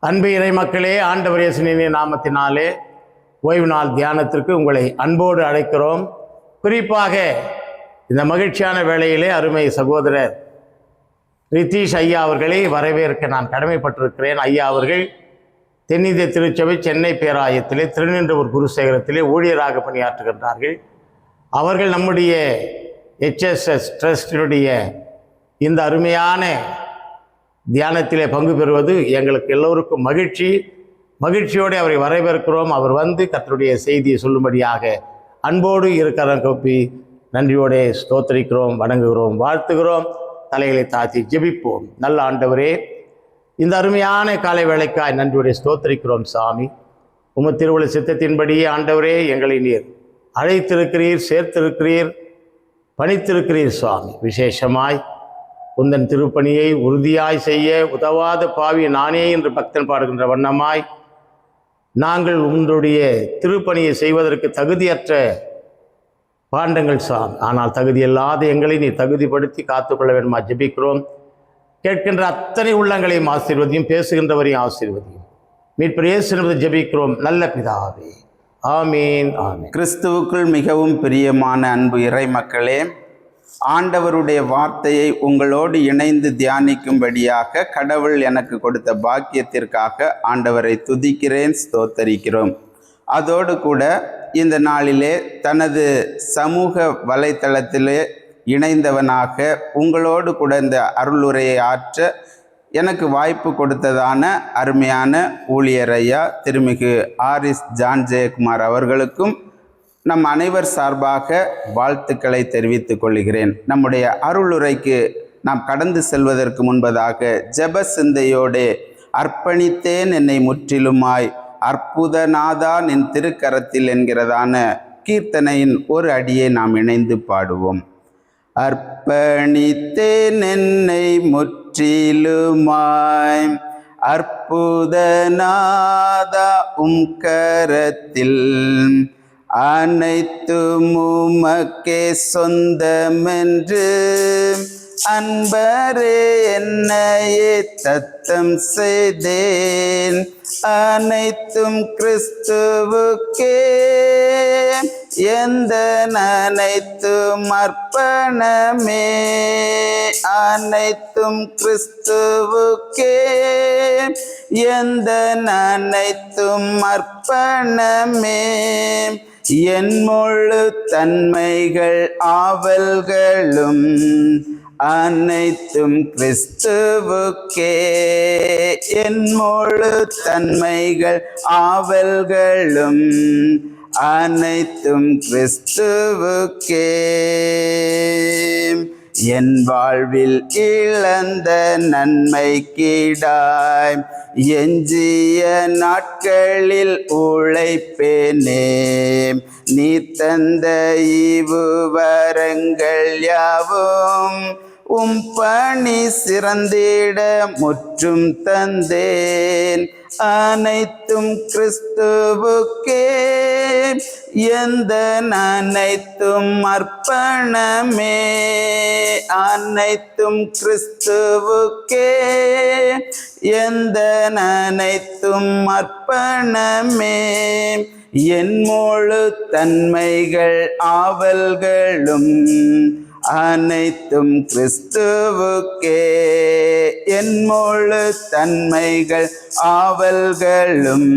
அன்பு இறை மக்களே, ஆண்டவர் இயேசுவின் நாமத்தினாலே ஓய்வு நாள் தியானத்திற்கு உங்களை அன்போடு அழைக்கிறோம். குறிப்பாக இந்த மகிழ்ச்சியான வேளையிலே அருமை சகோதரர் ரித்தீஷ் ஐயா அவர்களை வரவேற்க நான் கடமைப்பட்டிருக்கிறேன். ஐயா அவர்கள் தென்னிந்திய திருச்சபை சென்னை பேராயத்திலே திருநின்றவூர் குருசேகரத்திலே ஊழியராக பணியாற்றுகின்றார்கள். அவர்கள் நம்முடைய HSS ட்ரஸ்டினுடைய இந்த அருமையான தியானத்திலே பங்கு பெறுவது எங்களுக்கு எல்லோருக்கும் மகிழ்ச்சியோடு அவரை வரவேற்கிறோம். அவர் வந்து கர்த்தருடைய செய்தியை சொல்லும்படியாக அன்போடு இருக்கிற கோப்பி நன்றியோடு ஸ்தோத்திரிக்கிறோம், வணங்குகிறோம், வாழ்த்துகிறோம். தலைகளை தாழ்த்தி ஜெபிப்போம். நல்ல ஆண்டவரே, இந்த அருமையான காலை வேளைக்காய் நன்றியோடு ஸ்தோத்திரிக்கிறோம். சாமி, உமது திருவுள சித்தத்தின்படியே ஆண்டவரே எங்களை நீர் அழைத்திருக்கிறீர், சேர்த்திருக்கிறீர், பணித்திருக்கிறீர். சுவாமி, விசேஷமாய் உந்தன் திருப்பணியை உறுதியாய் செய்ய உதவாத பாவி நானே என்று பக்தன் பாடுகின்ற வண்ணமாய் நாங்கள் உங்களுடைய திருப்பணியை செய்வதற்கு தகுதியற்ற பாண்டங்கள் சாமி. ஆனால் தகுதியில்லாத எங்களை நீ தகுதிப்படுத்தி காத்துக்கொள்ள வேண்டுமா ஜெபிக்கிறோம். கேட்கின்ற அத்தனை உள்ளங்களையும் ஆசீர்வதியும், பேசுகின்றவரையும் ஆசீர்வதியும் மீட்பர் இயேசு ஜெபிக்கிறோம் நல்ல பிதாவே, ஆமீன் ஆமீன். கிறிஸ்துவுக்குள் மிகவும் பிரியமான அன்பு இறை மக்களே, ஆண்டவருடைய வார்த்தையை உங்களோடு இணைந்து தியானிக்கும்படியாக கடவுள் எனக்கு கொடுத்த பாக்கியத்திற்காக ஆண்டவரை துதிக்கிறேன், ஸ்தோத்தரிக்கிறோம். அதோடு கூட இந்த நாளிலே தனது சமூக வலைத்தளத்திலே இணைந்தவனாக உங்களோடு கூட இந்த அருளுரையை ஆற்ற எனக்கு வாய்ப்பு கொடுத்ததான அருமையான ஊழியரையா திருமிகு ஆரிஸ் ஜான் ஜெயக்குமார் அவர்களுக்கும் நம் அனைவர் சார்பாக வாழ்த்துக்களை தெரிவித்துக் கொள்கிறேன். நம்முடைய அருளுரைக்கு நாம் கடந்து செல்வதற்கு முன்பதாக ஜெப சிந்தையோடு அர்ப்பணித்தேன் என்னை முற்றிலுமாய் அற்புதநாதா நின் திருக்கரத்தில் என்கிறதான கீர்த்தனையின் ஒரு அடியை நாம் இணைந்து பாடுவோம். அர்ப்பணித்தேன் என்னை முற்றிலுமாய் அற்புதநாதா உம் கரத்தில், அனைத்தும் உமக்கே சொந்தமென்று அன்பரே என்னையே தத்தம் செய்தேன். அனைத்தும் கிறிஸ்துவுக்கே எந்த அனைத்தும் அர்ப்பணமே, அனைத்தும் கிறிஸ்துவுக்கே எந்த அனைத்தும் அர்ப்பணமே. என் முழு தன்மைகள் ஆவல்களும் அனைத்தும் கிறிஸ்துவுக்கே, என் முழு தன்மைகள் ஆவல்களும் அனைத்தும் கிறிஸ்துவுக்கே. என் வாழ்வில் இழந்த நன்மை கீடாய் எஞ்சிய நாட்களில் உழைப்பேனே. நீ தந்த ஈவு வரங்கள் யாவும் உம் பணி சிறந்திட முற்றும் தந்தேன். அனைத்தும் கிறிஸ்துவுக்கே எந்த அனைத்தும் அர்ப்பணமே, அனைத்தும் கிறிஸ்துவுக்கே எந்த அனைத்தும் அர்ப்பணமே. என் முழு தன்மைகள் ஆவல்களும் அனைத்தும் கிறிஸ்துவுக்கே, என் முழு தன்மைகள் ஆவல்களும்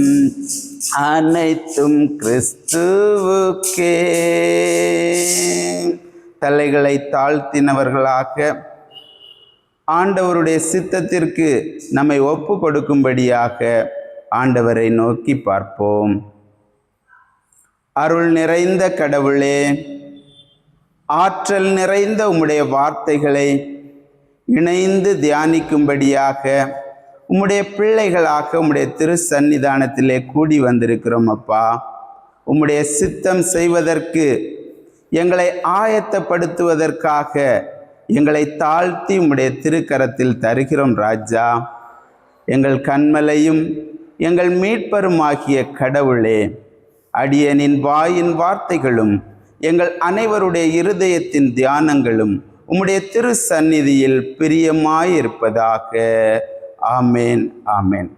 அனைத்தும் கிறிஸ்துவுக்கே. தலைகளை தாழ்த்தினவர்களாக ஆண்டவருடைய சித்தத்திற்கு நம்மை ஒப்பு கொடுக்கும்படியாக ஆண்டவரை நோக்கி பார்ப்போம். அருள் நிறைந்த கடவுளே, ஆற்றல் நிறைந்த உம்முடைய வார்த்தைகளை இணைந்து தியானிக்கும்படியாக உம்முடைய பிள்ளைகளாக உம்முடைய திரு சந்நிதானத்திலே கூடி வந்திருக்கிறோம். அப்பா, உம்முடைய சித்தம் செய்வதற்கு எங்களை ஆயத்தப்படுத்துவதற்காக எங்களை தாழ்த்தி உம்முடைய திருக்கரத்தில் தருகிறோம். ராஜா, எங்கள் கண்மலையும் எங்கள் மீட்பருமாகிய கடவுளே, அடியனின் வாயின் வார்த்தைகளும் எங்கள் அனைவருடைய இருதயத்தின் தியானங்களும் உம்முடைய திரு சந்நிதியில் பிரியமாயிருப்பதாக. ஆமேன், ஆமேன்.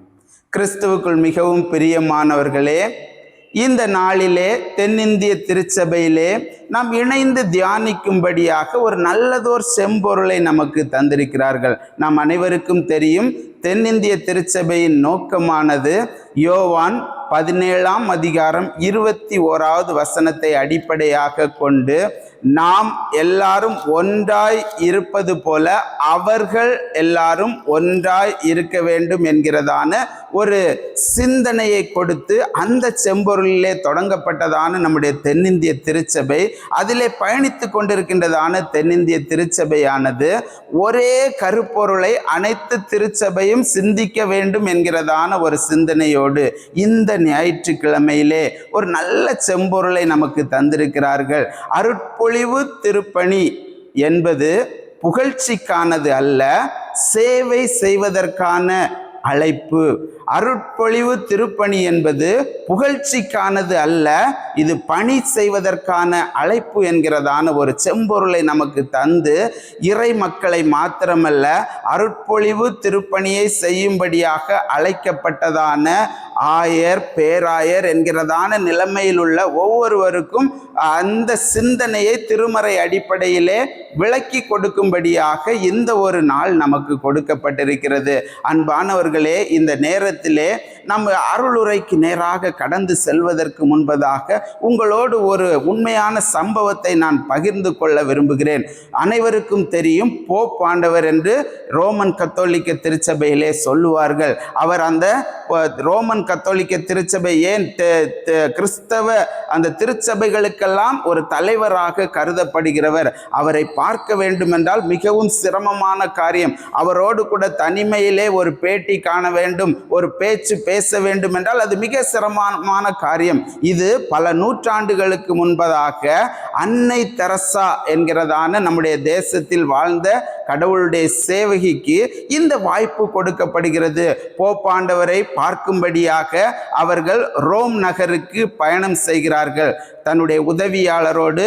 கிறிஸ்துவுக்குள் மிகவும் பிரியமானவர்களே, இந்த நாளிலே தென்னிந்திய திருச்சபையிலே நாம் இணைந்து தியானிக்கும்படியாக ஒரு நல்லதோர் செம்பொருளை நமக்கு தந்திருக்கிறார்கள். நாம் அனைவருக்கும் தெரியும், தென்னிந்திய திருச்சபையின் நோக்கமானது யோவான் 17ஆம் அதிகாரம் 21வது வசனத்தை அடிப்படையாக கொண்டு நாம் எல்லாரும் ஒன்றாய் இருப்பது போல அவர்கள் எல்லாரும் ஒன்றாய் இருக்க வேண்டும் என்கிறதான ஒரு சிந்தனையை கொடுத்து அந்த செம்பொருளிலே தொடங்கப்பட்டதான நம்முடைய தென்னிந்திய திருச்சபை, அதிலே பயணித்து கொண்டிருக்கின்றதான தென்னிந்திய திருச்சபையானது ஒரே கருப்பொருளை அனைத்து திருச்சபையும் சிந்திக்க வேண்டும் என்கிறதான ஒரு சிந்தனையோடு இந்த ஞாயிற்றுக்கிழமையிலே ஒரு நல்ல செம்பொருளை நமக்கு தந்திருக்கிறார்கள். அருட்பொழிவு திருப்பணி என்பது புகழ்ச்சிக்கானது அல்ல, சேவை செய்வதற்கான அழைப்பு. அருட்பொழிவு திருப்பணி என்பது புகழ்ச்சிக்கானது அல்ல, இது பணி செய்வதற்கான அழைப்பு என்கிறதான ஒரு செம்பொருளை நமக்கு தந்து இறை மக்களை மாத்திரமல்ல அருட்பொழிவு திருப்பணியை செய்யும்படியாக அழைக்கப்பட்டதான ஆயர் பேராயர் என்கிறதான நிலைமையில் உள்ள ஒவ்வொருவருக்கும் அந்த சிந்தனையை திருமறை அடிப்படையிலே விளக்கி கொடுக்கும்படியாக இந்த ஒரு நாள் நமக்கு கொடுக்கப்பட்டிருக்கிறது. அன்பானவர்களே, இந்த நேரத்திலே நம்ம அருளுரைக்கு நேராக கடந்து செல்வதற்கு முன்பதாக உங்களோடு ஒரு உண்மையான சம்பவத்தை நான் பகிர்ந்து கொள்ள விரும்புகிறேன். அனைவருக்கும் தெரியும், போப் ஆண்டவர் என்று ரோமன் கத்தோலிக்க திருச்சபையிலே சொல்லுவார்கள். அவர் அந்த ரோமன் கத்தோலிக்க திருச்சபை ஏன் கிறிஸ்தவ அந்த திருச்சபைகளுக்கெல்லாம் ஒரு தலைவராக கருதப்படுகிறவர். அவரை பார்க்க வேண்டுமென்றால் மிகவும் சிரமமான காரியம். அவரோடு கூட தனிமையிலே ஒரு பேட்டி காண வேண்டும், ஒரு பேச்சு பேச வேண்டும் என்றால் அது மிக சிரமமான காரியம். இது பல நூற்றாண்டுகளுக்கு முன்பதாக அன்னை தெரசா என்கிறதான நம்முடைய தேசத்தில் வாழ்ந்த கடவுளுடைய சேவகிக்கு இந்த வாய்ப்பு கொடுக்கப்படுகிறது. போப்பாண்டவரை பார்க்கும்படியாக அவர்கள் ரோம் நகருக்கு பயணம் செய்கிறார்கள். தன்னுடைய உதவியாளரோடு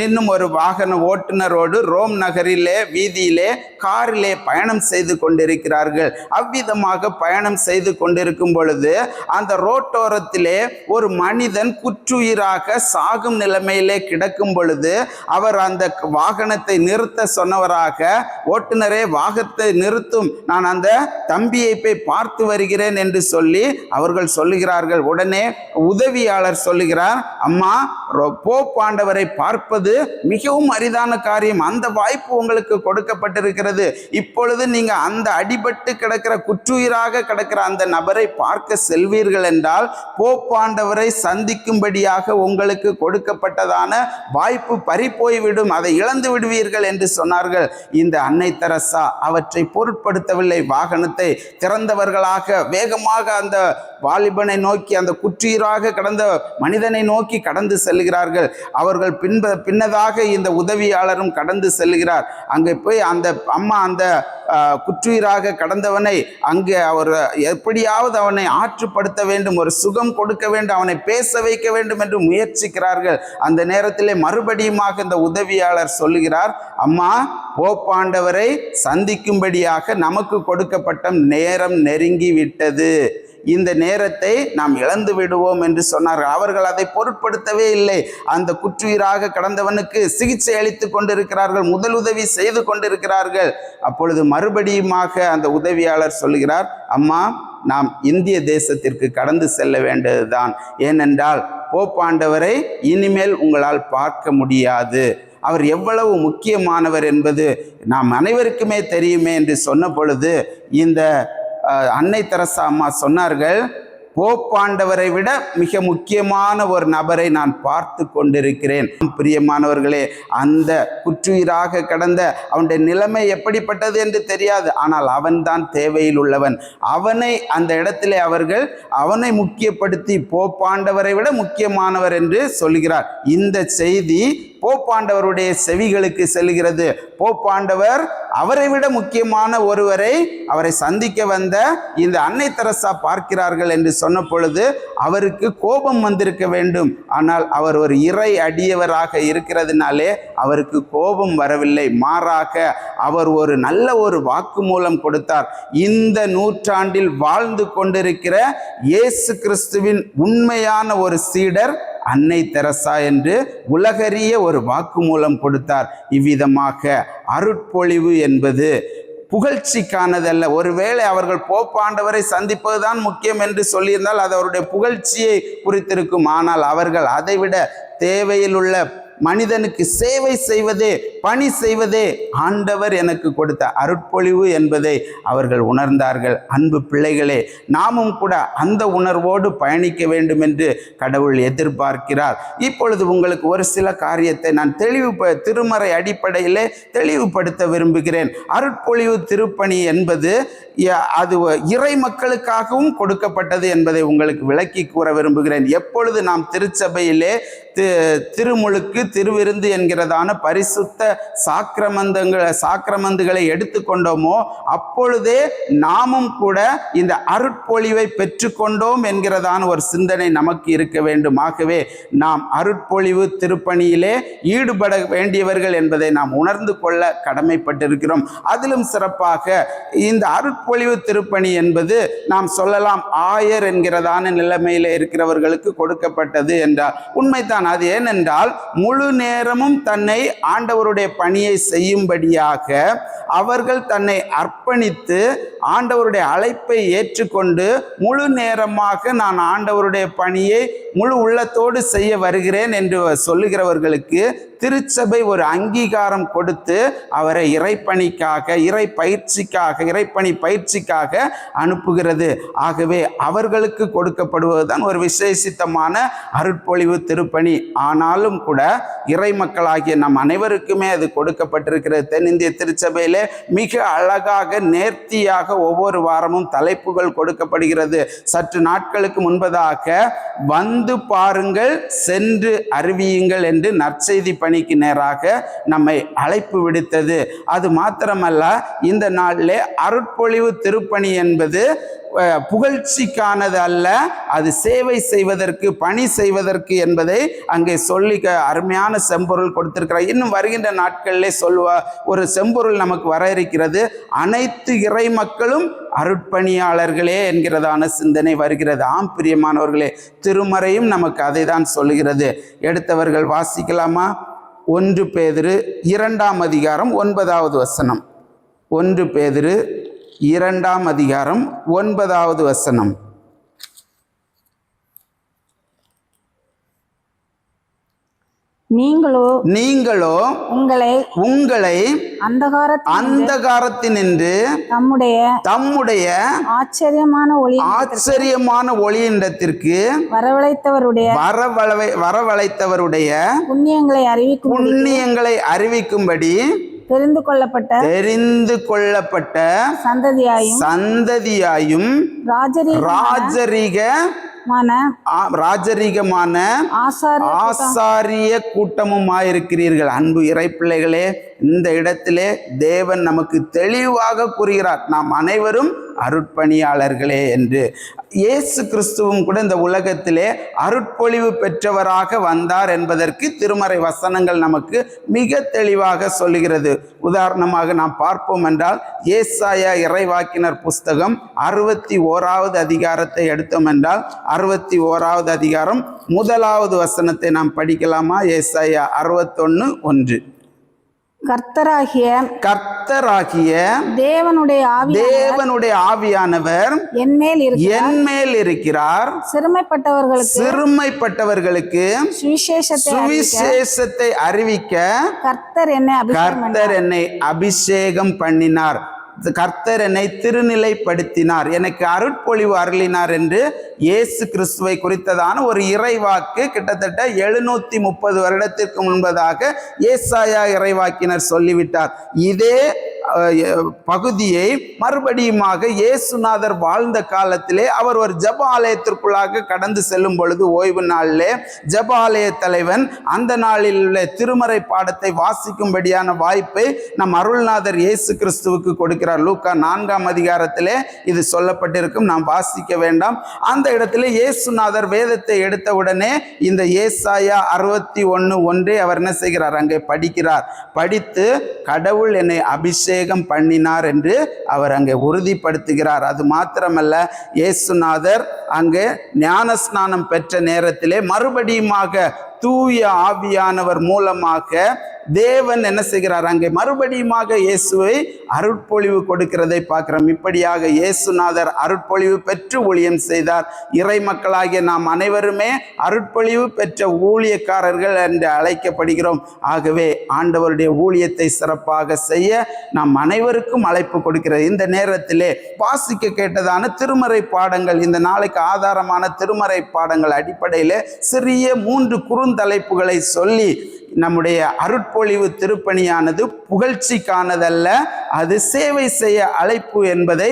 இன்னும் ஒரு வாகன ஓட்டுநரோடு ரோம் நகரிலே வீதியிலே காரிலே பயணம் செய்து கொண்டிருக்கிறார்கள். அவ்விதமாக பயணம் செய்து கொண்டிருக்கும் பொழுது அந்த ரோட்டோரத்திலே ஒரு மனிதன் குற்றுயிராக சாகும் நிலைமையிலே கிடக்கும் பொழுது அவர் அந்த வாகனத்தை நிறுத்த சொன்னவராக, ஓட்டுநரே வாகனத்தை நிறுத்தும், நான் அந்த தம்பியை போய் பார்த்து வருகிறேன் என்று சொல்லி அவர்கள் சொல்லுகிறார்கள். உடனே உதவியாளர் சொல்லுகிறார், அம்மா, போப் ஆண்டவரை பார்ப்பது மிகவும் அரிதான காரியம், அந்த வாய்ப்பு உங்களுக்கு கொடுக்கப்பட்டிருக்கிறது. இப்பொழுது நீங்க அந்த அடிபட்டு கிடக்கிற குற்றுயிராக கிடக்கிற அந்த நபரை பார்க்க செல்வீர்கள் என்றால் போப் ஆண்டவரை சந்திக்கும்படியாக உங்களுக்கு கொடுக்கப்பட்டதான வாய்ப்பு பறிபோய்விடும், அதை இழந்து விடுவீர்கள் என்று சொன்னார்கள். இந்த அன்னை தெரசா அவற்றை பொருட்படுத்தவில்லை. வாகனத்தை திறந்தவர்களாக வேகமாக அந்த வாலிபனை நோக்கி, அந்த குற்றுயிராக கடந்த மனிதனை நோக்கி கடந்து செல்கிறார்கள். அவர்கள் பின்னதாக இந்த உதவியாளரும் கடந்து செல்கிறார். அங்கே போய் அந்த அம்மா அந்த குற்றுயிராக கடந்தவனை அங்கே அவர் எப்படியாவது அவனை ஆற்றுப்படுத்த வேண்டும், ஒரு சுகம் கொடுக்க வேண்டும், அவனை பேச வைக்க வேண்டும் என்று முயற்சிக்கிறார்கள். அந்த நேரத்திலே மறுபடியுமாக இந்த உதவியாளர் சொல்லுகிறார், அம்மா, போப்பாண்டவரை சந்திக்கும்படியாக நமக்கு கொடுக்கப்பட்ட நேரம் நெருங்கி விட்டது, இந்த நேரத்தை நாம் இழந்து விடுவோம் என்று சொன்னார்கள். அவர்கள் அதை பொருட்படுத்தவே இல்லை. அந்த குற்றுயிராக கடந்தவனுக்கு சிகிச்சை அளித்து கொண்டிருக்கிறார்கள், முதலுதவி செய்து கொண்டிருக்கிறார்கள். அப்பொழுது மறுபடியுமாக அந்த உதவியாளர் சொல்கிறார், அம்மா, நாம் இந்திய தேசத்திற்கு கடந்து செல்ல வேண்டியதுதான், ஏனென்றால் போப்பாண்டவரை இனிமேல் உங்களால் பார்க்க முடியாது, அவர் எவ்வளவு முக்கியமானவர் என்பது நாம் அனைவருக்குமே தெரியுமே என்று சொன்ன பொழுது இந்த அன்னை தெரசா அம்மா சொன்னார்கள், போப்பாண்டவரை விட மிக முக்கியமான ஒரு நபரை நான் பார்த்து கொண்டிருக்கிறேன். பிரியமானவர்களே, அந்த குற்றுயிராக கடந்த அவனுடைய நிலைமை எப்படிப்பட்டது என்று தெரியாது, ஆனால் அவன்தான் தேவையில் உள்ளவன். அவனை அந்த இடத்திலே அவர்கள் அவனை முக்கியப்படுத்தி போப்பாண்டவரை விட முக்கியமானவர் என்று சொல்கிறார். இந்த செய்தி போப்பாண்டவருடைய செவிகளுக்கு செல்கிறது. போப்பாண்டவர் அவரை விட முக்கியமான ஒருவரை அவரை சந்திக்க வந்த இந்த அன்னை தெரசா பார்க்கிறார்கள் என்று சொன்ன பொழுது அவருக்கு கோபம் வந்திருக்க வேண்டும். ஆனால் அவர் ஒரு இறை அடியவராக இருக்கிறதுனாலே அவருக்கு கோபம் வரவில்லை. மாறாக அவர் ஒரு நல்ல ஒரு வாக்குமூலம் கொடுத்தார். இந்த நூற்றாண்டில் வாழ்ந்து கொண்டிருக்கிற இயேசு கிறிஸ்துவின் உண்மையான ஒரு சீடர் அன்னை தெரசா என்று உலகறிய ஒரு வாக்குமூலம் கொடுத்தார். இவ்விதமாக அருட்பொழிவு என்பது புகழ்ச்சிக்கானதல்ல. ஒருவேளை அவர்கள் போப்பாண்டவரை சந்திப்பதுதான் முக்கியம் என்று சொல்லியிருந்தால் அது அவருடைய புகழ்ச்சியை குறித்திருக்கும். ஆனால் அவர்கள் அதைவிட தேவையில் உள்ள மனிதனுக்கு சேவை செய்வதே, பணி செய்வதே ஆண்டவர் எனக்கு கொடுத்த அருட்பொழிவு என்பதை அவர்கள் உணர்ந்தார்கள். அன்பு பிள்ளைகளே, நாமும் கூட அந்த உணர்வோடு பயணிக்க வேண்டும் என்று கடவுள் எதிர்பார்க்கிறார். இப்பொழுது உங்களுக்கு ஒரு சில காரியத்தை நான் திருமறை அடிப்படையிலே தெளிவுபடுத்த விரும்புகிறேன். அருட்பொழிவு திருப்பணி என்பது அது இறை மக்களுக்காகவும் கொடுக்கப்பட்டது என்பதை உங்களுக்கு விளக்கி கூற விரும்புகிறேன். எப்பொழுது நாம் திருச்சபையிலே திருமுழுக்கு, திருவிருந்து என்கிறதான பரிசுத்த சாக்கிரமந்துகளை எடுத்துக்கொண்டோமோ அப்பொழுதே நாமும் கூட இந்த அருட்பொழிவை பெற்றுக்கொண்டோம் என்கிறதான ஒரு சிந்தனை நமக்கு இருக்க வேண்டும். ஆகவே நாம் அருட்பொழிவு திருப்பணியிலே ஈடுபட வேண்டியவர்கள் என்பதை நாம் உணர்ந்து கொள்ள கடமைப்பட்டிருக்கிறோம். அதிலும் சிறப்பாக இந்த அருட்பொழிவு திருப்பணி என்பது நாம் சொல்லலாம் ஆயர் என்கிறதான நிலைமையில இருக்கிறவர்களுக்கு கொடுக்கப்பட்டது என்றால் உண்மைதான். அது ஏனென்றால் முழு நேரமும் தன்னை ஆண்டவருடைய பணியை செய்யும்படியாக அவர்கள் தன்னை அர்ப்பணித்து ஆண்டவருடைய அழைப்பை ஏற்றுக்கொண்டு முழு நேரமாக நான் ஆண்டவருடைய பணியை முழு உள்ளத்தோடு செய்ய வருகிறேன் என்று சொல்லுகிறவர்களுக்கு திருச்சபை ஒரு அங்கீகாரம் கொடுத்து அவரை இறைப்பணிக்காக, இறைப்பணி பயிற்சிக்காக அனுப்புகிறது. ஆகவே அவர்களுக்கு கொடுக்கப்படுவதுதான் ஒரு விசேஷித்தமான அருட்பொழிவு திருப்பணி. ஆனாலும் கூட இறை மக்களாகிய நம் அனைவருக்குமே அது கொடுக்கப்பட்டிருக்கிறது. தென்னிந்திய திருச்சபையிலே மிக அழகாக நேர்த்தியாக ஒவ்வொரு வாரமும் தலைப்புகள் கொடுக்கப்படுகிறது. சற்று நாட்களுக்கு முன்பதாக வந்து பாருங்கள், சென்று அறிவியுங்கள் என்று நற்செய்தி பணிக்கு நேராக நம்மை அழைப்பு விடுத்தது. அது மாத்திரமல்ல, இந்த நாளிலே அருட்பொழிவு திருப்பணி என்பது புகழ்ச்சிக்கானது அல்ல, அது சேவை செய்வதற்கு, பணி செய்வதற்கு என்பதை அங்கே சொல்லி அருமையான செம்பொருள் கொடுத்திருக்கிறார். இன்னும் வருகின்ற நாட்களிலே ஒரு செம்பொருள் நமக்கு வர இருக்கிறது. அனைத்து இறை மக்களும் அருட்பணியாளர்களே என்கிறதான சிந்தனை வருகிறது. ஆம் பிரியமானவர்களே, திருமறையும் நமக்கு அதை தான் சொல்லுகிறது. எடுத்தவர்கள் வாசிக்கலாமா? 1 பேதுரு 2ஆம் அதிகாரம் 9வது வசனம். 1 பேதுரு 2ஆம் அதிகாரம் 9வது வசனம். நீங்களோ உங்களை அந்தகாரத்தினின்று தம்முடைய ஆச்சரியமான ஒளியினிடத்திற்கு வரவழைத்தவருடைய புண்ணியங்களை அறிவிக்கும்படி தெரிந்து கொள்ளப்பட்ட சந்ததியாயும் ராஜரீகமான ஆசாரிய கூட்டமுமாயிருக்கிறீர்கள். அன்பு இறை பிள்ளைகளே, இந்த இடத்திலே தேவன் நமக்கு தெளிவாக கூறுகிறார், நாம் அனைவரும் அருட்பணியாளர்களே என்று. இயேசு கிறிஸ்துவும் கூட இந்த உலகத்திலே அருட்பொழிவு பெற்றவராக வந்தார் என்பதற்கு திருமறை வசனங்கள் நமக்கு மிக தெளிவாக சொல்லுகிறது. உதாரணமாக நாம் பார்ப்போம் என்றால், ஏசாயா இறைவாக்கினர் புஸ்தகம் 61வது அதிகாரத்தை எடுத்தோம் என்றால் 61வது அதிகாரம் 1வது வசனத்தை நாம் படிக்கலாமா? ஏசாயா 61:1. கர்த்தராகிய தேவனுடைய ஆவியானவர் என்மேல் இருக்கிறார். சிறுமைப்பட்டவர்களுக்கு சுவிசேஷத்தை அறிவிக்க கர்த்தர் என்னை அபிஷேகம் பண்ணினார். கர்த்தர் என்னை திருநிலைப்படுத்தினார், எனக்கு அருட்பொழிவு அருளினார் என்று இயேசு கிறிஸ்துவை குறித்ததான ஒரு இறைவாக்கு கிட்டத்தட்ட 730 வருடத்திற்கு முன்பதாக ஏசாயா இறைவாக்கினர் சொல்லிவிட்டார். இதே பகுதியை மறுபடியுமாக இயேசுநாதர் வாழ்ந்த காலத்திலே அவர் ஒரு ஜெப ஆலயத்திற்குள்ளாக கடந்து செல்லும் பொழுது ஓய்வு நாளிலே ஜெப ஆலய தலைவன் அந்த நாளில் உள்ள திருமறை பாடத்தை வாசிக்கும்படியான வாய்ப்பை நம் அருள்நாதர் இயேசு கிறிஸ்துவுக்கு கொடுக்கிறார். லூக்கா 4ஆம் அதிகாரத்திலே இது சொல்லப்பட்டிருக்கும், நாம் வாசிக்க வேண்டாம். அந்த இடத்திலே இயேசுநாதர் வேதத்தை எடுத்தவுடனே இந்த ஏசாயா 61:1 அவர் என்ன செய்கிறார், அங்கே படிக்கிறார். படித்து கடவுள் என்னை அபிஷேகம் பண்ணினார் என்று அவர் அங்கே உறுதிப்படுத்துகிறார். அது மாத்திரமல்ல, இயேசுநாதர் அங்கே ஞானஸ்நானம் பெற்ற நேரத்திலே மறுபடியுமாக தூய ஆவியானவர் மூலமாக தேவன் என்ன செய்கிறார், அங்கே மறுபடியுமாக இயேசுவை அருட்பொழிவு கொடுக்கிறதை பார்க்கிறோம். இப்படியாக இயேசுநாதர் அருட்பொழிவு பெற்று ஊழியம் செய்தார். இறை மக்களாகிய நாம் அனைவருமே அருட்பொழிவு பெற்ற ஊழியக்காரர்கள் என்று அழைக்கப்படுகிறோம். ஆகவே ஆண்டவருடைய ஊழியத்தை சிறப்பாக செய்ய நாம் அனைவருக்கும் அழைப்பு கொடுக்கிறது. இந்த நேரத்திலே வாசிக்க கேட்டதான திருமறை பாடங்கள், இந்த நாளைக்கு ஆதாரமான திருமறை பாடங்கள் அடிப்படையில் சிறிய 3 குறுந்தலைப்புகளை சொல்லி நம்முடைய அருட்பொழிவு திருப்பணியானது புகழ்ச்சிக்கானதல்ல, அது சேவை செய்ய அழைப்பு என்பதை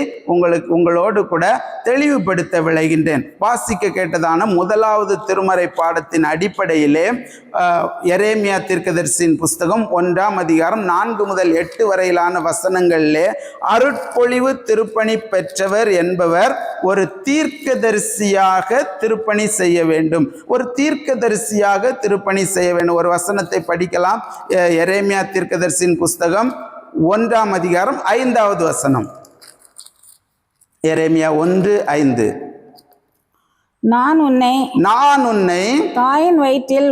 உங்களோடு கூட தெளிவுபடுத்த விளைகின்றேன். வாசிக்க கேட்டதான முதலாவது திருமறை பாடத்தின் அடிப்படையிலே எரேமியா தீர்க்கதரிசியின் புஸ்தகம் 1ஆம் அதிகாரம் 4 முதல் 8 வரையிலான வசனங்களிலே அருட்பொழிவு திருப்பணி பெற்றவர் என்பவர் ஒரு தீர்க்கதரிசியாக திருப்பணி செய்ய வேண்டும். ஒரு தீர்க்கதரிசியாக திருப்பணி செய்ய வேண்டும். ஒரு வசனத்தை படிக்கலாம். எரேமியா தீர்க்கதரிசியின் புஸ்தகம் 1ஆம் அதிகாரம் 5வது வசனம். எரேமியா 1:5. நான் உன்னை தாயின் வயிற்றில்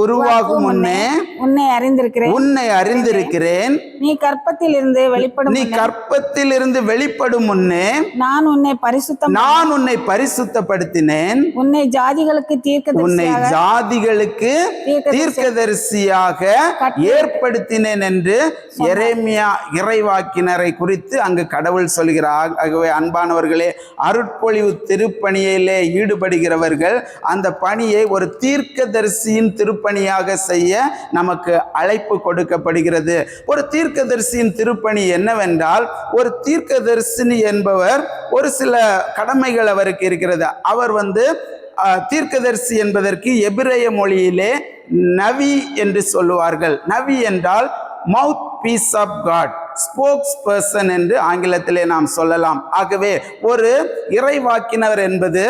உருவாகும் முன்னே உன்னை அறிந்திருக்கிறேன். நீ கர்ப்பத்தில் இருந்து வெளிப்படும் முன்னே நான் உன்னை பரிசுத்தப்படுத்தினேன். உன்னை ஜாதிகளுக்கு தீர்க்கதரிசியாக ஏற்படுத்தினேன் என்று எரேமியா இறைவாக்கினரை குறித்து அங்கு கடவுள் சொல்கிறார். ஆகவே அன்பானவர்களே, அருட்பொழிவு திருப்பணியிலே ஈடுபடுகிறவர்கள் அந்த பணியை ஒரு தீர்க்கதரிசியின் திருப்பணியாக செய்ய நமக்கு அழைப்பு கொடுக்கப்படுகிறது. ஒரு தீர்க்கதரிசியின் திருப்பணி என்னவென்றால், ஒரு தீர்க்கதரிசினி என்பவர் ஒரு சில கடமைகள் அவருக்கு இருக்கிறது. அவர் தீர்க்கதரிசி என்பதற்கு எபிரேய மொழியிலே நவி என்று சொல்லுவார்கள். நவி என்றால் mouth piece of God, spokesperson என்று ஆங்கிலத்திலே நாம் சொல்லலாம். ஆகவே ஒரு இறைவாக்கினர் என்பது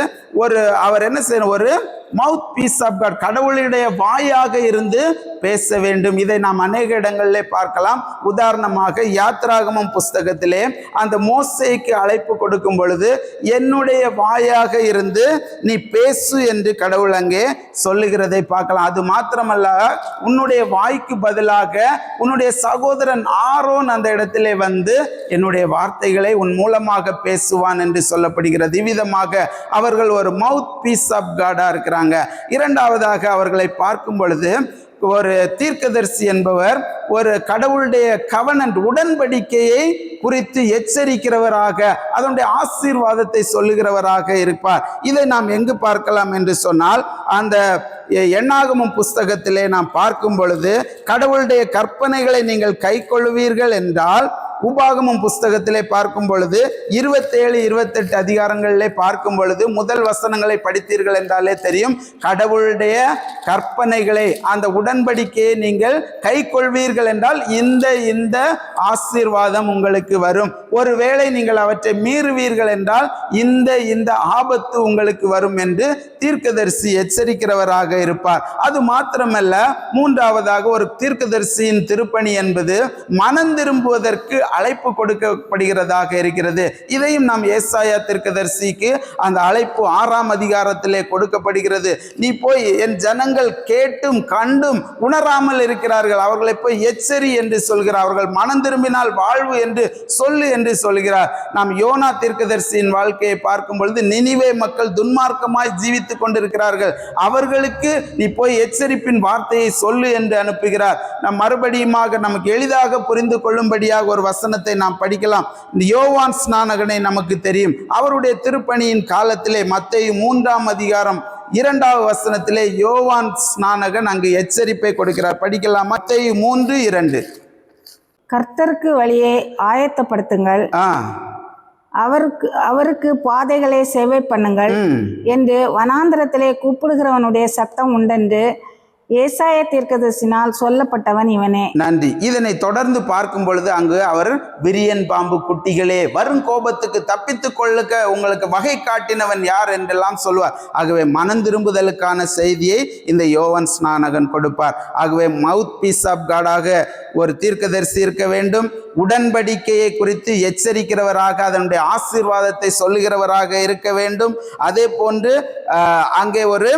அவர் என்ன செய்யணும், ஒரு மவுத் பீஸ் ஆஃப் காட், கடவுளுடைய வாயாக இருந்து பேச வேண்டும். இதை நாம் அநேக இடங்களிலே பார்க்கலாம். உதாரணமாக யாத்ராகமம் புஸ்தகத்திலே அந்த மோசேக்கு அழைப்பு கொடுக்கும் பொழுது என்னுடைய வாயாக இருந்து நீ பேசு என்று கடவுள் அங்கே சொல்லுகிறதை பார்க்கலாம். அது மாத்திரமல்ல, உன்னுடைய வாய்க்கு பதிலாக உன்னுடைய சகோதரன் ஆரோன் அந்த இடத்திலே என்னுடைய வார்த்தைகளை உன் மூலமாக பேசுவான் என்று சொல்லப்படுகிறது. இவ்விதமாக அவர்கள் ஒரு மவுத் பீஸ் ஆஃப் காடா இருக்கிறாங்க. இரண்டாவதாக அவர்களை பார்க்கும் பொழுது ஒரு தீர்க்கதரிசி என்பவர் ஒரு கடவுளுடைய கவனன்ட், உடன்படிக்கையை குறித்து எச்சரிக்கிறவராக, அதனுடைய ஆசீர்வாதத்தை சொல்லுகிறவராக இருப்பார். இதை நாம் எங்கு பார்க்கலாம் என்று சொன்னால், அந்த எண்ணாகமம் புஸ்தகத்திலே நாம் பார்க்கும் பொழுது கடவுளுடைய கற்பனைகளை நீங்கள் கைக்கொள்வீர்கள் என்றால், உபாகமம் புஸ்தகத்திலே பார்க்கும் பொழுது 27-28 அதிகாரங்களிலே பார்க்கும் பொழுது முதல் வசனங்களை படித்தீர்கள் என்றாலே தெரியும். கடவுளுடைய கற்பனைகளை, அந்த உடன்படிக்கையை நீங்கள் கை கொள்வீர்கள் என்றால் இந்த ஆசீர்வாதம் உங்களுக்கு வரும். ஒருவேளை நீங்கள் அவற்றை மீறுவீர்கள் என்றால் இந்த ஆபத்து உங்களுக்கு வரும் என்று தீர்க்கதரிசி எச்சரிக்கிறவராக இருப்பார். அது மாத்திரமல்ல, மூன்றாவதாக ஒரு தீர்க்கதரிசியின் திருப்பணி என்பது மனம் திரும்புவதற்கு அழைப்பு கொடுக்கப்படுகிறதாக இருக்கிறது. இதையும் நாம் ஏசாயா தீர்க்கதரிசிக்கு அந்த அழைப்பு 6ஆம் அதிகாரத்திலே கொடுக்கப்படுகிறது. நீ போய் என் ஜனங்கள் கேட்டும் கண்டும் உணராமல் இருக்கிறார்கள், அவர்களை போய் எச்சரி என்று சொல்கிறார். அவர்கள் மனம் திரும்பினால் வாழ்வு என்று சொல்லு என்று சொல்கிறார். நாம் யோனா தீர்க்கதரிசியின் வாழ்க்கையை பார்க்கும் பொழுது நினிவே மக்கள் துன்மார்க்கமாய் ஜீவித்துக் கொண்டிருக்கிறார்கள், அவர்களுக்கு நீ போய் எச்சரிப்பின் வார்த்தையை சொல்லு என்று அனுப்புகிறார். நாம் மறுபடியுமாக நமக்கு எளிதாக புரிந்து கொள்ளும்படியாக ஒரு வசனத்தை நாம் படிக்கலாம். இந்த யோவான் ஸ்நானகனை நமக்கு தெரியும். அவருடைய திருப்பணியின் காலத்திலே மத்தேயு 3ஆம் அதிகாரம் 2வது வசனத்திலே யோவான் ஸ்நானகன் அங்கு எச்சரிப்பை கொடுக்கிறார். படிக்கலாம். மத்தேயு 3:2. கர்த்தருக்கு வழியை ஆயத்தப்படுத்துங்கள், ஆ அவருக்கு பாதைகளை சேவை பண்ணுங்கள் என்று வனாந்தரத்திலே கூப்பிடுகிறவனுடைய சத்தம் உண்டென்று ஏசாயா தீர்க்கதரிசினால் சொல்லப்பட்டவன் இவனே. நன்றி. இதனை தொடர்ந்து பார்க்கும் பொழுது அங்கு அவர் விரியன் பாம்பு குட்டிகளே, வரும் கோபத்துக்கு தப்பித்துக் கொள்ளுக்க உங்களுக்கு வகை காட்டினவன் யார் என்றெல்லாம் சொல்வார். ஆகவே மனம் திரும்புதலுக்கான செய்தியை இந்த யோவான் ஸ்நானகன் கொடுப்பார். ஆகவே மவுத் பீஸ் ஆஃப் காடாக ஒரு தீர்க்கதரிசி இருக்க வேண்டும். உடன்படிக்கையை குறித்து எச்சரிக்கிறவராக, அதனுடைய ஆசீர்வாதத்தை சொல்லுகிறவராக இருக்க வேண்டும். அதே போன்று அங்கே ஒரு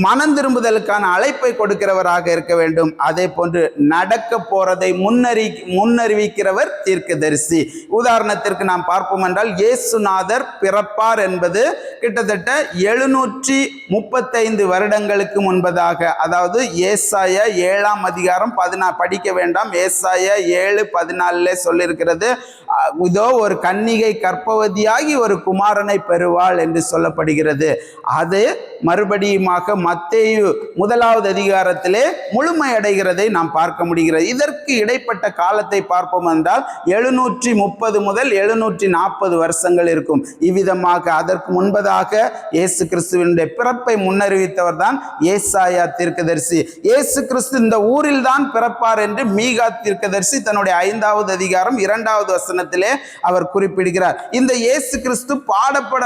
மனம் திரும்புதலுக்கான அழைப்பை கொடுக்கிறவராக இருக்க வேண்டும். அதே போன்று நடக்க போறதை முன்னறிவிக்கிறவர் தீர்க்கதரிசி. உதாரணத்திற்கு நாம் பார்ப்போம் என்றால், இயேசுநாதர் பிறப்பார் என்பது கிட்டத்தட்ட 735 வருடங்களுக்கு முன்பதாக, அதாவது ஏசாயா 7ஆம் அதிகாரம் 14 படிக்க வேண்டாம், ஏசாயா 7:14 சொல்லியிருக்கிறது. இதோ ஒரு கன்னிகை கர்ப்பவதியாகி ஒரு குமாரனை பெறுவாள் என்று சொல்லப்படுகிறது. அது மறுபடியுமாக மத்தேயு 1வது அதிகாரத்திலே முழுமையடைகிறதை நாம் பார்க்க முடிகிறது. இதற்கு இடைப்பட்ட காலத்தை பார்ப்போம் என்றால் 730 முதல் 740 வருஷங்கள் இருக்கும். இவ்விதமாக அதற்கு முன்பதாக இயேசு கிறிஸ்துவினுடைய பிறப்பை முன்னறிவித்தவர் தான் ஏசாயா தீர்க்கதரிசி. இயேசு கிறிஸ்து இந்த ஊரில் தான் பிறப்பார் என்று மீகா தீர்க்கதரிசி தன்னுடைய 5வது அதிகாரம் 2வது வசனத்திலே அவர் குறிப்பிடுகிறார். இந்த இயேசு கிறிஸ்து பாடுபட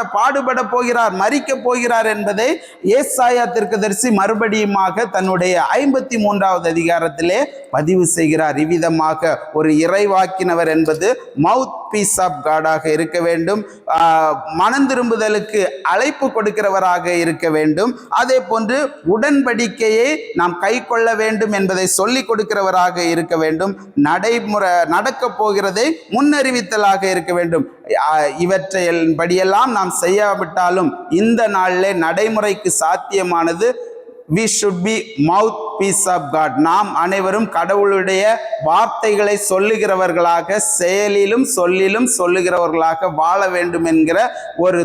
போகிறார், மரிக்க போகிறார் என்பதை ஏசாயா தீர்க்கதரிசி மறுபடியுமாக தன்னுடைய 53வது அதிகாரத்திலே பதிவு செய்கிறார். இவ்விதமாக ஒரு இறைவாக்கினவர் என்பது மவுத் பீஸ் ஆஃப் காடாக இருக்க வேண்டும், மனம் திரும்புதலுக்கு அழைப்பு கொடுக்கிறவராக இருக்க வேண்டும். அதே போன்று உடன்படிக்கையை நாம் கை கொள்ள வேண்டும் என்பதை சொல்லிக் கொடுக்கிறவராக இருக்க வேண்டும். நடக்க போகிறதை முன்னறிவித்தலாக இருக்க வேண்டும். இவற்றையெல்லாம் நாம் செய்யாவிட்டாலும் இந்த நாளிலே நடைமுறைக்கு சாத்தியமானது we should be mouthpiece of God. நாம் அனைவரும் கடவுளுடைய வார்த்தைகளை சொல்லுகிறவர்களாக, செயலிலும் சொல்லிலும் சொல்லுகிறவர்களாக வாழ வேண்டும் என்கிற ஒரு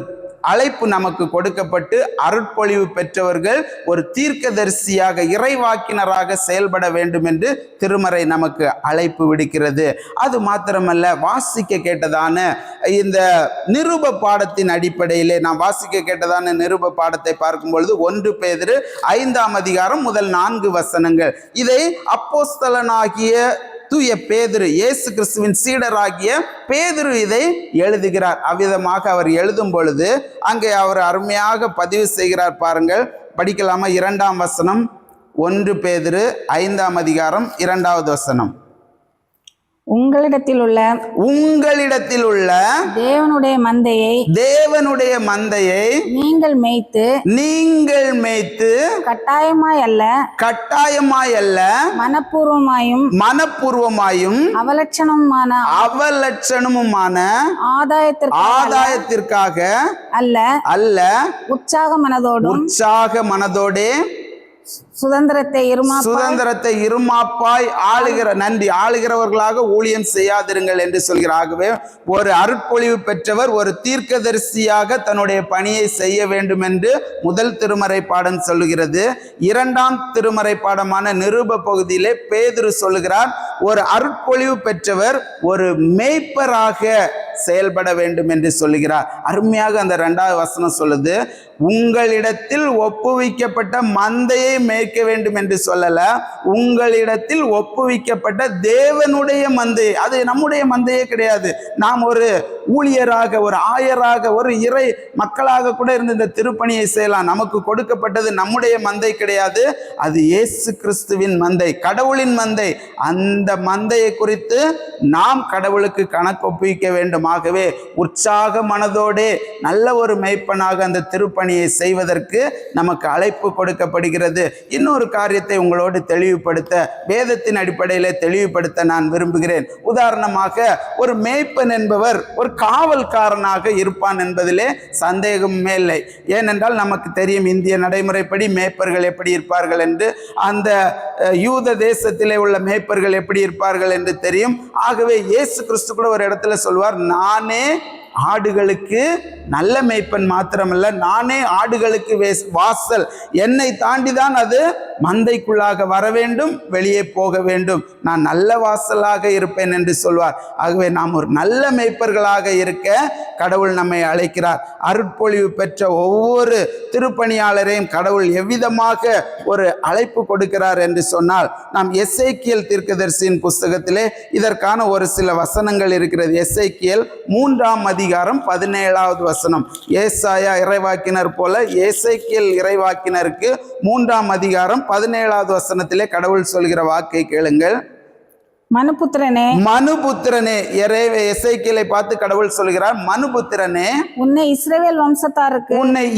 அழைப்பு நமக்கு கொடுக்கப்பட்டு, அருட்பொழிவு பெற்றவர்கள் ஒரு தீர்க்கதரிசியாக, இறைவாக்கினராக செயல்பட வேண்டும் என்று திருமறை நமக்கு அழைப்பு விடுக்கிறது. அது மாத்திரமல்ல, வாசிக்க கேட்டதான இந்த நிருப பாடத்தின் அடிப்படையிலே நாம் வாசிக்க கேட்டதான நிருப பாடத்தை பார்க்கும் பொழுது 1 பேதுரு 5ஆம் அதிகாரம் முதல் 4 வசனங்கள், இதை அப்போஸ்தலனாகிய தூய பேதுரு, இயேசு கிறிஸ்துவின் சீடராகிய பேதுரு இதை எழுதுகிறார். அவ்விதமாக அவர் எழுதும் பொழுது அங்கே அவர் அருமையாக பதிவு செய்கிறார். பாருங்கள், படிக்கலாமா? 2ஆம் வசனம், 1 பேதுரு 5ஆம் அதிகாரம் 2வது வசனம். உங்களிடத்தில் உள்ள தேவனுடைய மந்தையை நீங்கள் மேய்த்து கட்டாயமாய் அல்ல மனப்பூர்வமாயும் அவலட்சணமுமான ஆதாயத்திற்காக அல்ல உற்சாக மனதோடே சுதந்திரத்தை இருமாப்பாய் ஆளுகிறவர்களாக ஊழியம் செய்யாதிருங்கள் என்று சொல்கிறார். ஆகவே ஒரு அருட்பொழிவு பெற்றவர் ஒரு தீர்க்கதரிசியாக தன்னுடைய பணியை செய்ய வேண்டும் என்று முதல் திருமறை பாடம் சொல்லுகிறது. 2ஆம் திருமறை பாடமான நிருப பகுதியிலே பேதுரு சொல்லுகிறார், ஒரு அருட்பொழிவு பெற்றவர் ஒரு மேய்ப்பராக செயல்பட வேண்டும் என்று சொல்லுகிறார். அருமையாக அந்த 2வது வசனம் சொல்லுது, உங்களிடத்தில் ஒப்புவிக்கப்பட்ட மந்தையை மேய்க்க வேண்டும் என்று சொல்லல, உங்களிடத்தில் ஒப்புவிக்கப்பட்ட தேவனுடைய மந்தை. அது நம்முடைய மந்தையே கிடையாது. நாம் ஒரு ஊழியராக, ஒரு ஆயராக, ஒரு இறை மக்களாக கூட இருந்து இந்த திருப்பணியை செய்யலாம். நமக்கு கொடுக்கப்பட்டது நம்முடைய மந்தை கிடையாது, அது இயேசு கிறிஸ்துவின் மந்தை, கடவுளின் மந்தை. அந்த மந்தையை குறித்து நாம் கடவுளுக்கு கணக்கு ஒப்புவிக்க வேண்டும். ஆகவே உற்சாக மனதோடே நல்ல ஒரு மேய்ப்பனாக அந்த திருப்பணியை செய்வதற்கு நமக்கு அழைப்பு கொடுக்கப்படுகிறது. இன்னொரு காரியத்தை உங்களோடு தெளிவுபடுத்த, வேதத்தின் அடிப்படையில் தெளிவுபடுத்த நான் விரும்புகிறேன். உதாரணமாக, ஒரு மேய்ப்பன் என்பவர் ஒரு காவல்காரனாக இருப்பான் என்பதிலே சந்தேகமே இல்லை. ஏனென்றால் நமக்கு தெரியும் இந்திய நடைமுறைப்படி மேய்ப்பர்கள் எப்படி இருப்பார்கள் என்று, அந்த யூத தேசத்திலே உள்ள மேய்ப்பர்கள் எப்படி இருப்பார்கள் என்று தெரியும். ஆகவே இயேசு கிறிஸ்து கூட ஒரு இடத்துல சொல்வார், நானே ஆடுகளுக்கு நல்ல மேய்ப்பன் மாத்திரமல்ல, நானே ஆடுகளுக்கு வாசல். என்னை தாண்டிதான் அது மந்தைக்குள்ளாக வர வேண்டும், வெளியே போக வேண்டும். நான் நல்ல வாசலாக இருப்பேன் என்று சொல்வார். ஆகவே நாம் ஒரு நல்ல மேய்ப்பர்களாக இருக்க கடவுள் நம்மை அழைக்கிறார். அருட்பொழிவு பெற்ற ஒவ்வொரு திருப்பணியாளரையும் கடவுள் எவ்விதமாக ஒரு அழைப்பு கொடுக்கிறார் என்று சொன்னால், நாம் எசேக்கியேல் தீர்க்கதரிசியின் புஸ்தகத்திலே இதற்கான ஒரு சில வசனங்கள் இருக்கிறது. எசேக்கியேல் 3ஆம் அதிகாரம் 17வது வசனம். ஏசாயா இறைவாக்கினர் போல எசேக்கியேல் இறைவாக்கினருக்கு 3ஆம் அதிகாரம் 17வது வசனத்திலே கடவுள் சொல்கிற வாக்கை கேளுங்கள். மனுபுத்திரனே, மனுபுத்திரனே, எசேக்கியேலை பார்த்து கடவுள் சொல்கிறார், மனுபுத்திரனே, உன்னை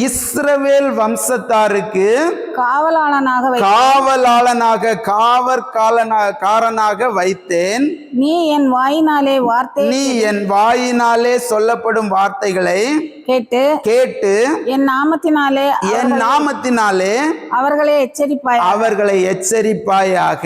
இஸ்ரவேல் வம்சத்தாருக்கு காவலாளனாக வைத்தேன். நீ என் வாயினாலே சொல்லப்படும் வார்த்தைகளை கேட்டு என் நாமத்தினாலே அவர்களை எச்சரிப்பாயாக.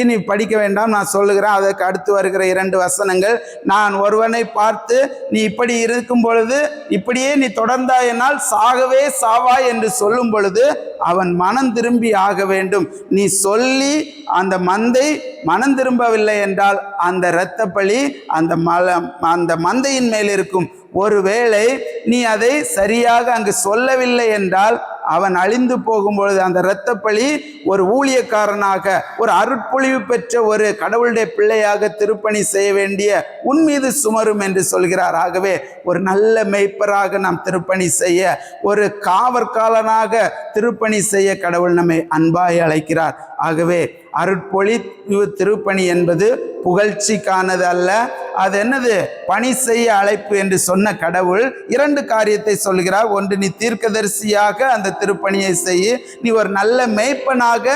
இனி படிக்க வேண்டாம், நான் சொல்லுகிறேன். அதற்கு அடுத்து வருகிற 2 வசனங்கள், நான் ஒருவனை பார்த்து நீ இப்படி இருக்கும் பொழுது, இப்படியே நீ தொடர்ந்தாயினால் சாகவே சாவாய் என்று சொல்லும் பொழுது அவன் மனம் திரும்பி ஆக வேண்டும். நீ சொல்லி அந்த மந்தை மனம் திரும்பவில்லை என்றால் அந்த இரத்த பழி அந்த மந்தையின் மேல் இருக்கும். ஒருவேளை நீ அதை சரியாக அங்கு சொல்லவில்லை என்றால் அவன் அழிந்து போகும்பொழுது அந்த இரத்தப்பழி ஒரு ஊழியக்காரனாக, ஒரு அருட்பொழிவு பெற்ற ஒரு கடவுளுடைய பிள்ளையாக திருப்பணி செய்ய வேண்டிய உன் மீது சுமரும் என்று சொல்கிறார். ஆகவே ஒரு நல்ல மேய்ப்பராக நாம் திருப்பணி செய்ய, ஒரு காவற்காலனாக திருப்பணி செய்ய கடவுள் நம்மை அன்பாய் அழைக்கிறார். ஆகவே அருட்பொழிவு திருப்பணி என்பது புகழ்ச்சிக்கானது அல்ல, அது என்னது, பணி செய்ய அழைப்பு என்று சொன்ன கடவுள் 2 காரியத்தை சொல்கிறார். ஒன்று, நீ தீர்க்கதரிசியாக அந்த திருப்பணியை செய், நீ ஒரு நல்ல மேய்ப்பனாக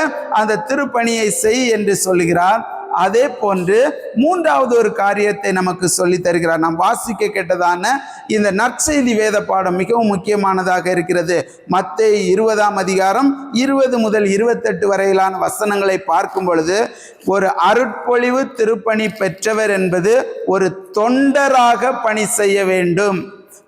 அந்த திருப்பணியை செய் என்று சொல்கிறார். அதே போன்று 3வது ஒரு காரியத்தை நமக்கு சொல்லி தருகிறார். நாம் வாசிக்க கேட்டதான இந்த நற்செய்தி வேத பாடம் மிகவும் முக்கியமானதாக இருக்கிறது. மத்தேயு 20ஆம் அதிகாரம் 20 முதல் 28 வரையிலான வசனங்களை பார்க்கும் பொழுது, ஒரு அருட்பொழிவு திருப்பணி பெற்றவர் என்பது ஒரு தொண்டராக பணி செய்ய வேண்டும்,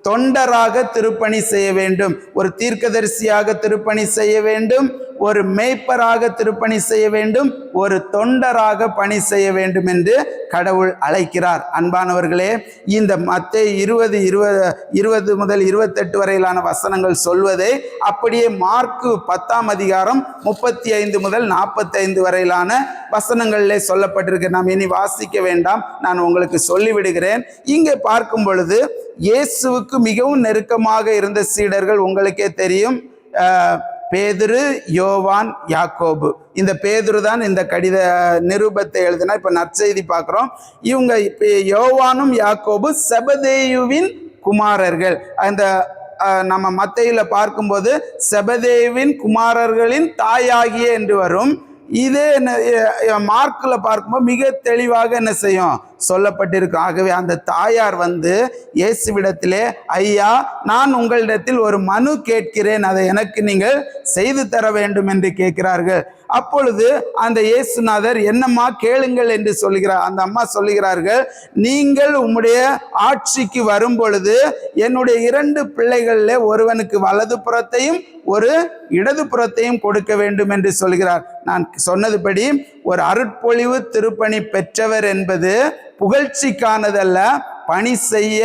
தொண்டராக திருப்பணி செய்ய வேண்டும். ஒரு தீர்க்கதரிசியாக திருப்பணி செய்ய வேண்டும், ஒரு மேய்ப்பராக திருப்பணி செய்ய வேண்டும், ஒரு தொண்டராக பணி செய்ய வேண்டும் என்று கடவுள் அழைக்கிறார். அன்பானவர்களே, இந்த மத்தேயு 20 முதல் 28 வரையிலான வசனங்கள் சொல்வதை அப்படியே மார்க்கு 10ஆம் அதிகாரம் 35 முதல் 45 வரையிலான வசனங்களிலே சொல்லப்பட்டிருக்கு. நாம் இனி வாசிக்க வேண்டாம், நான் உங்களுக்கு சொல்லிவிடுகிறேன். இங்கே பார்க்கும் பொழுது இயேசுவுக்கு மிகவும் நெருக்கமாக இருந்த சீடர்கள் உங்களுக்கே தெரியும். பேதுரு, யோவான், யாக்கோபு. இந்த பேதுரு தான் இந்த கடித நிருபத்தை எழுதினா. இப்ப நற்செய்தி பார்க்கிறோம். இவங்க யோவானும் யாக்கோபு செபதேயுவின் குமாரர்கள். அந்த நம்ம மத்தேயுல பார்க்கும்போது செபதேயுவின் குமாரர்களின் தாயாகிய என்று வரும். இதே மார்க்கில் பார்க்கும்போது மிக தெளிவாக என்ன செய்யும் சொல்லப்பட்டிருக்கும். ஆகவே அந்த தாயார் வந்து இயேசுவிடத்திலே, ஐயா, நான் உங்களிடத்தில் ஒரு மனு கேட்கிறேன், அதை எனக்கு நீங்கள் செய்து தர வேண்டும் என்று கேட்கிறார்கள். அப்பொழுது அந்த இயேசுநாதர், என்னம்மா கேளுங்கள் என்று சொல்கிறார். அந்த அம்மா சொல்லுகிறார்கள், நீங்கள் உம்முடைய ஆட்சிக்கு வரும் பொழுது என்னுடைய 2 பிள்ளைகளில் ஒருவனுக்கு வலது புறத்தையும் ஒரு இடது புறத்தையும் கொடுக்க வேண்டும் என்று சொல்கிறார். நான் சொன்னதுபடி ஒரு அருட்பொழிவு திருப்பணி பெற்றவர் என்பது புகழ்ச்சிக்கானதல்ல, பணி செய்ய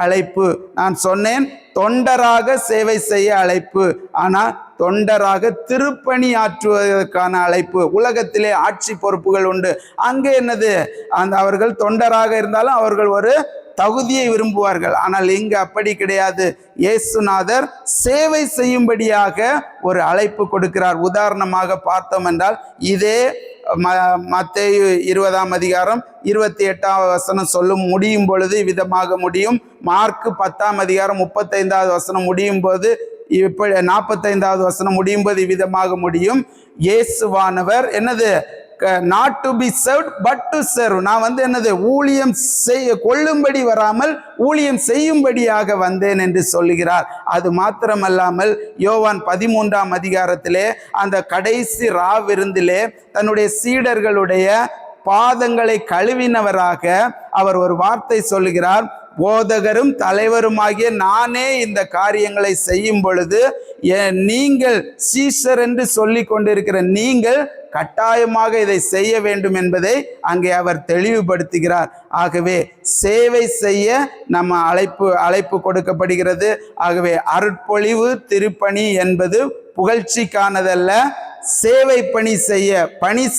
அழைப்பு. நான் சொன்னேன், தொண்டராக சேவை செய்ய அழைப்பு, ஆனால் தொண்டராக திருப்பணி ஆற்றுவதற்கான அழைப்பு. உலகத்திலே ஆட்சி பொறுப்புகள் உண்டு, அங்கே என்னது, அவர்கள் தொண்டராக இருந்தாலும் அவர்கள் ஒரு தகுதியை விரும்புவார்கள். ஆனால் இங்கு அப்படி கிடையாது. இயேசுநாதர் சேவை செய்யும்படியாக ஒரு அழைப்பு கொடுக்கிறார். உதாரணமாக பார்த்தோம் என்றால், இதே மத்தேயு 20ஆம் அதிகாரம் 28ஆவது வசனம் சொல்லும் முடியும் பொழுது விதமாக முடியும். மார்க்கு 10ஆம் அதிகாரம் 35ஆவது வசனம் முடியும் போது இப்படி 45ஆவது வசனம் முடியும் போது விதமாக முடியும். இயேசுவானவர் என்னது, not to be served but to serve. நான் வந்து என்னது, ஊழியம் செய்ய கொள்ளும்படி வராமல் ஊழியம் செய்யும்படியாக வந்தேன் என்று சொல்லுகிறார். அது மாத்திரமல்லாமல் யோவான் 13ஆம் அதிகாரத்திலே அந்த கடைசி ராவிருந்திலே தன்னுடைய சீடர்களுடைய பாதங்களை கழுவினவராக அவர் ஒரு வார்த்தை சொல்லுகிறார். போதகரும் தலைவருமாகிய நானே இந்த காரியங்களை செய்யும் பொழுது நீங்கள் சீஷர் என்று சொல்லி கொண்டிருக்கிற நீங்கள் கட்டாயமாக இதை செய்ய வேண்டும் என்பதை அங்கே அவர் தெளிவுபடுத்துகிறார். ஆகவே சேவை செய்ய நம்ம அழைப்பு கொடுக்கப்படுகிறது. ஆகவே அருட்பொழிவு திருப்பணி என்பது புகழ்ச்சிக்கானதல்ல, சேவை பணி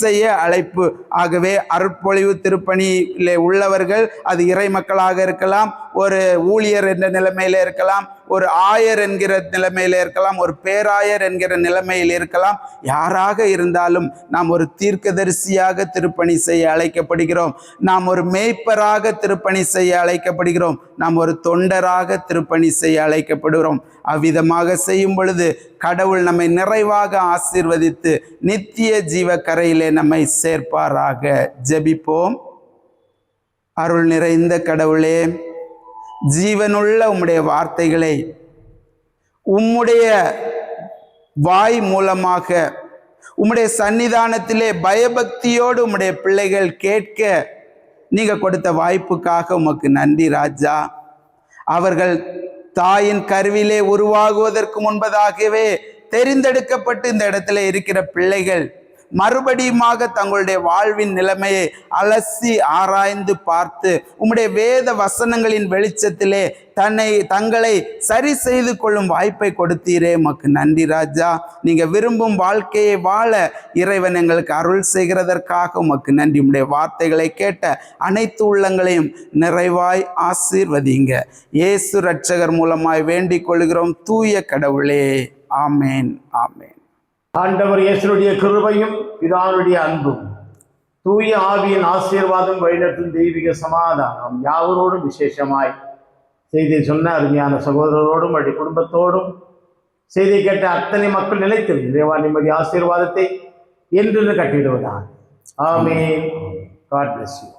செய்ய அழைப்பு. ஆகவே அருட்பொழிவு திருப்பணியிலே உள்ளவர்கள், அது இறை மக்களாக இருக்கலாம், ஒரு ஊழியர் என்ற நிலைமையில இருக்கலாம், ஒரு ஆயர் என்கிற நிலைமையில இருக்கலாம், ஒரு பேராயர் என்கிற நிலைமையில் இருக்கலாம். யாராக இருந்தாலும் நாம் ஒரு தீர்க்கதரிசியாக திருப்பணி செய்ய அழைக்கப்படுகிறோம். நாம் ஒரு மேய்ப்பராக திருப்பணி செய்ய அழைக்கப்படுகிறோம். நாம் ஒரு தொண்டராக திருப்பணி செய்ய அழைக்கப்படுகிறோம். அவ்விதமாக செய்யும் பொழுது கடவுள் நம்மை நிறைவாக ஆசீர்வதித்து நித்திய ஜீவ கரையிலே நம்மை சேர்ப்பாராக. ஜெபிப்போம். அருள் நிறைந்த கடவுளே, ஜீவனுள்ள உம்முடைய வார்த்தைகளை உம்முடைய வாய் மூலமாக உம்முடைய சன்னிதானத்திலே பயபக்தியோடு உம்முடைய பிள்ளைகள் கேட்க நீங்க கொடுத்த வாய்ப்புக்காக உமக்கு நன்றி ராஜா. அவர்கள் தாயின் கருவிலே உருவாகுவதற்கு முன்பதாகவே தெரிந்தெடுக்கப்பட்டு இந்த இடத்துல இருக்கிற பிள்ளைகள் மறுபடியுமாக தங்களுடைய வாழ்வின் நிலைமையை அலசி ஆராய்ந்து பார்த்து உம்முடைய வேத வசனங்களின் வெளிச்சத்திலே தங்களை சரி செய்து கொள்ளும் வாய்ப்பை கொடுத்தீரே, உமக்கு நன்றி ராஜா. நீங்க விரும்பும் வாழ்க்கையை வாழ இறைவன் எங்களுக்கு அருள் செய்கிறதற்காக உமக்கு நன்றி. உம்முடைய வார்த்தைகளை கேட்ட அனைத்து உள்ளங்களையும் நிறைவாய் ஆசீர்வதிங்க. இயேசு இரட்சகர் மூலமாய் வேண்டிக் கொள்கிறோம் தூய கடவுளே. ஆமேன், ஆமேன். ஆண்டவர் இயேசுடைய கிருபையும் பிதாவுடைய அன்பும் தூய ஆவியின் ஆசீர்வாதம் வழிநடத்தும் தெய்வீக சமாதானம் யாவரோடும் விசேஷமாய் செய்தி சொன்ன அருமையான சகோதரரோடும் அவருடைய குடும்பத்தோடும் செய்தி கேட்ட அத்தனை மக்கள் நிலைத்திருந்த தேவா நிம்மதி ஆசீர்வாதத்தை என்று கட்டிடுவதாக. ஆமென். God bless you.